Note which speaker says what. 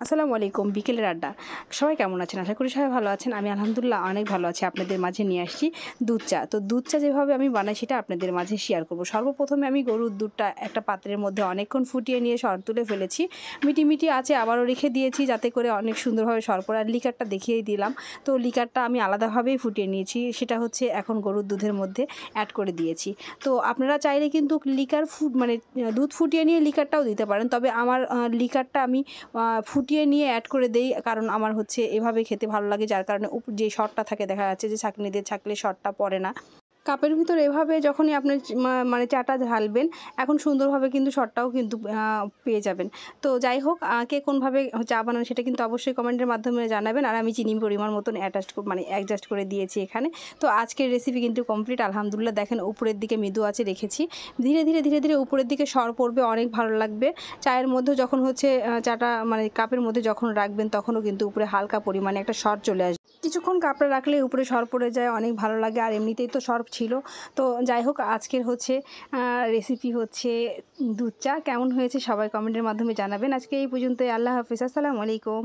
Speaker 1: আসসালামু আলাইকুম, বিকেলের আড্ডা। সবাই কেমন আছেন? আশা করি সবাই ভালো আছেন। আমি আলহামদুলিল্লাহ অনেক ভালো আছি। আপনাদের মাঝে নিয়ে আসছি দুধ চা। তো দুধ চা যেভাবে আমি বানাই সেটা আপনাদের মাঝে শেয়ার করব। সর্বপ্রথমে আমি গরুর দুধটা একটা পাত্রের মধ্যে অনেকক্ষণ ফুটিয়ে নিয়ে সর তুলে ফেলেছি। মিটি আছে আবারও রেখে দিয়েছি যাতে করে অনেক সুন্দরভাবে সর পড়ে। আর লিকারটা দেখিয়েই দিলাম। তো লিকারটা আমি আলাদাভাবেই ফুটিয়ে নিয়েছি। সেটা হচ্ছে এখন গরুর দুধের মধ্যে অ্যাড করে দিয়েছি। তো আপনারা চাইলে কিন্তু লিকার দুধ ফুটিয়ে নিয়ে লিকারটাও দিতে পারেন। তবে আমার লিকারটা আমি ফুটিয়ে নিয়ে অ্যাড করে দেই, কারণ আমার হচ্ছে এভাবে খেতে ভালো লাগে, যার কারণে যে সরটা থাকে দেখা যাচ্ছে যে ছাঁকনি দিয়ে ছাঁকলে সরটা পড়ে না। কাপের ভিতর এভাবে যখনই আপনি মানে চাটা ঢালবেন, এখন সুন্দরভাবে কিন্তু সরটাও কিন্তু পেয়ে যাবেন। তো যাই হোক, কে কোনভাবে চা বানান সেটা কিন্তু অবশ্যই কমেন্টের মাধ্যমে জানাবেন। আর আমি চিনি পরিমাণ মতন অ্যাডজাস্ট করে দিয়েছি এখানে। তো আজকের রেসিপি কিন্তু কমপ্লিট আলহামদুলিল্লাহ। দেখেন উপরের দিকে মৃদু আছে রেখেছি, ধীরে ধীরে উপরের দিকে সর পড়বে, অনেক ভালো লাগবে। চায়ের মধ্যে যখন হচ্ছে চাটা কাপের মধ্যে যখন রাখবেন তখনও কিন্তু উপরে হালকা পরিমাণে একটা সর চলে আসবে। কিছুক্ষণ কাপড়ে রাখলে উপরে সর পড়ে যায়, অনেক ভালো লাগে। আর এমনিতেই তো সর ছিল। তো যাই হোক, আজকের হচ্ছে রেসিপি হচ্ছে দুধ চা। কেমন হয়েছে সবাই কমেন্টের মাধ্যমে জানাবেন। আজকে এই পর্যন্তই। আল্লাহ হাফিজ, আসসালামু আলাইকুম।